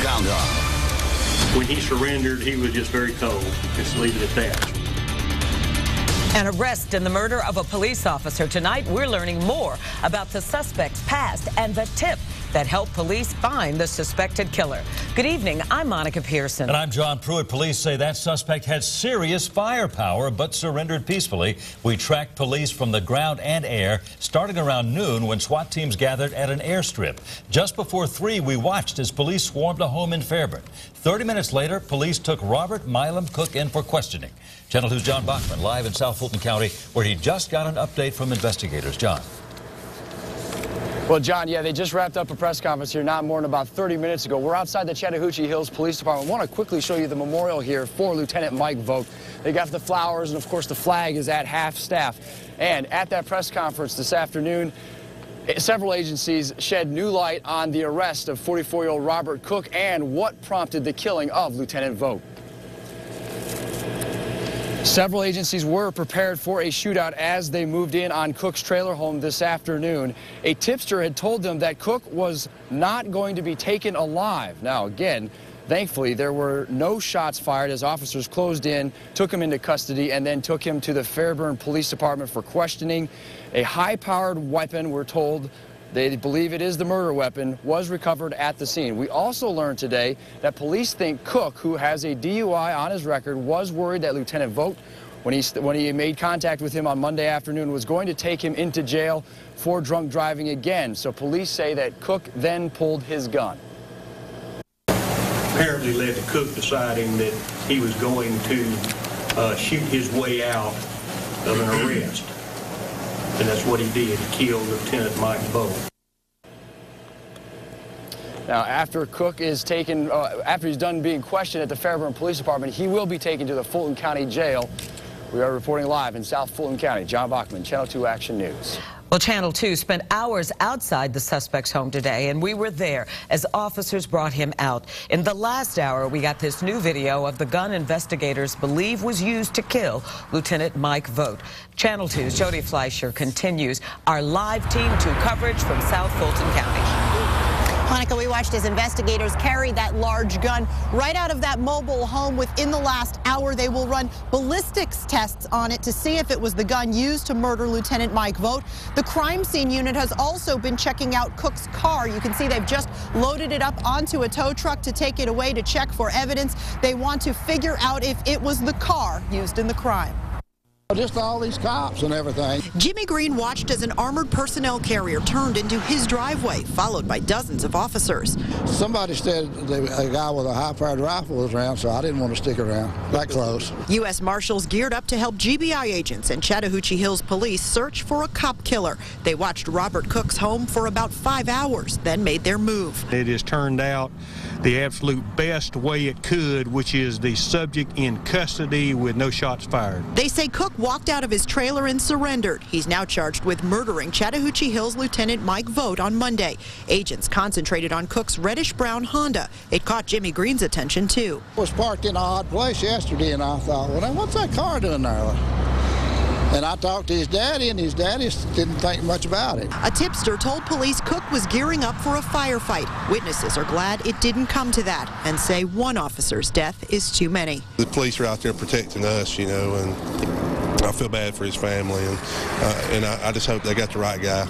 countdown. When he surrendered, he was just very cold. Just leave it at that. An arrest in the murder of a police officer. Tonight, we're learning more about the suspect's past and the tip that helped police find the suspected killer. Good evening. I'm Monica Pearson. And I'm John Pruitt. Police say that suspect had serious firepower but surrendered peacefully. We tracked police from the ground and air starting around noon when SWAT teams gathered at an airstrip. Just before 3, we watched as police swarmed a home in Fairburn. 30 minutes later, police took Robert Milam Cook in for questioning. Channel 2's John Bachman live in South Fulton County, where he just got an update from investigators. John. Well, John, yeah, they just wrapped up a press conference here not more than about 30 minutes ago. We're outside the Chattahoochee Hills Police Department. I want to quickly show you the memorial here for Lieutenant Mike Vogt. They got the flowers, and of course the flag is at half staff. And at that press conference this afternoon, several agencies shed new light on the arrest of 44-year-old Robert Cook and what prompted the killing of Lieutenant Vogt. Several agencies were prepared for a shootout as they moved in on Cook's trailer home this afternoon. A tipster had told them that Cook was not going to be taken alive. Now, again, thankfully, there were no shots fired as officers closed in, took him into custody, and then took him to the Fairburn Police Department for questioning. A high-powered weapon, we're told, they believe it is the murder weapon, was recovered at the scene. We also learned today that police think Cook, who has a DUI on his record, was worried that Lieutenant Vogt, when he made contact with him on Monday afternoon, was going to take him into jail for drunk driving again. So police say that Cook then pulled his gun. Apparently led to Cook deciding that he was going to shoot his way out of an arrest. And that's what he did. He killed Lieutenant Mike Vogt. Now, after Cook is taken, after he's done being questioned at the Fairburn Police Department, he will be taken to the Fulton County Jail. We are reporting live in South Fulton County. John Bachman, Channel 2 Action News. Well, Channel 2 spent hours outside the suspect's home today, and we were there as officers brought him out. In the last hour, we got this new video of the gun investigators believe was used to kill Lieutenant Mike Vogt. Channel 2's Jody Fleischer continues our live Team 2 coverage from South Fulton County. Monica, we watched as investigators carried that large gun right out of that mobile home. Within the last hour, they will run ballistics tests on it to see if it was the gun used to murder Lieutenant Mike Vogt. The crime scene unit has also been checking out Cook's car. You can see they've just loaded it up onto a tow truck to take it away to check for evidence. They want to figure out if it was the car used in the crime. Just all these cops and everything. Jimmy Green watched as an armored personnel carrier turned into his driveway, followed by dozens of officers. Somebody said a guy with a high-powered rifle was around, so I didn't want to stick around that close. U.S. Marshals geared up to help GBI agents and Chattahoochee Hills police search for a cop killer. They watched Robert Cook's home for about 5 hours, then made their move. It has turned out the absolute best way it could, which is the subject in custody with no shots fired. They say Cook walked out of his trailer and surrendered. He's now charged with murdering Chattahoochee Hills Lieutenant Mike Vogt on Monday. Agents concentrated on Cook's reddish-brown Honda. It caught Jimmy Green's attention, too. I was parked in an odd place yesterday, and I thought, well, now what's that car doing there? And I talked to his daddy, and his daddy didn't think much about it. A tipster told police Cook was gearing up for a firefight. Witnesses are glad it didn't come to that and say one officer's death is too many. The police are out there protecting us, you know, and I feel bad for his family, and I just hope they got the right guy.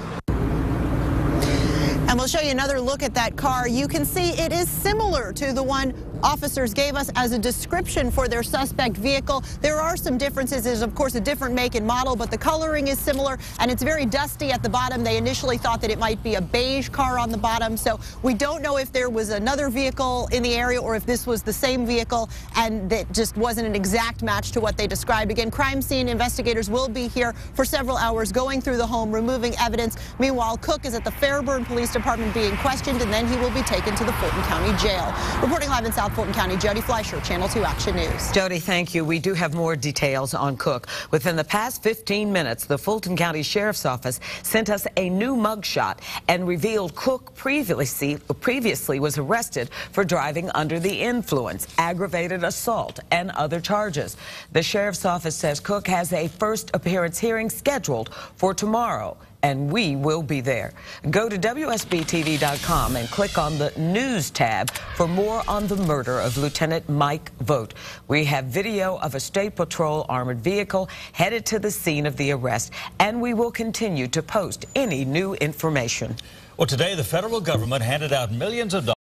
And we'll show you another look at that car. You can see it is similar to the one officers gave us as a description for their suspect vehicle. There are some differences. There's, of course, a different make and model, but the coloring is similar, and it's very dusty at the bottom. They initially thought that it might be a beige car on the bottom, so we don't know if there was another vehicle in the area or if this was the same vehicle, and that just wasn't an exact match to what they described. Again, crime scene investigators will be here for several hours going through the home, removing evidence. Meanwhile, Cook is at the Fairburn Police Department being questioned, and then he will be taken to the Fulton County Jail. Reporting live in South Fulton County, Jody Fleischer, Channel 2 Action News. Jody, thank you. We do have more details on Cook. Within the past 15 minutes, the Fulton County Sheriff's Office sent us a new mugshot and revealed Cook previously was arrested for driving under the influence, aggravated assault, and other charges. The Sheriff's Office says Cook has a first appearance hearing scheduled for tomorrow. and we will be there. Go to WSBTV.com and click on the News tab for more on the murder of Lieutenant Mike Vogt. We have video of a State Patrol armored vehicle headed to the scene of the arrest, and we will continue to post any new information. Well, today the federal government handed out millions of dollars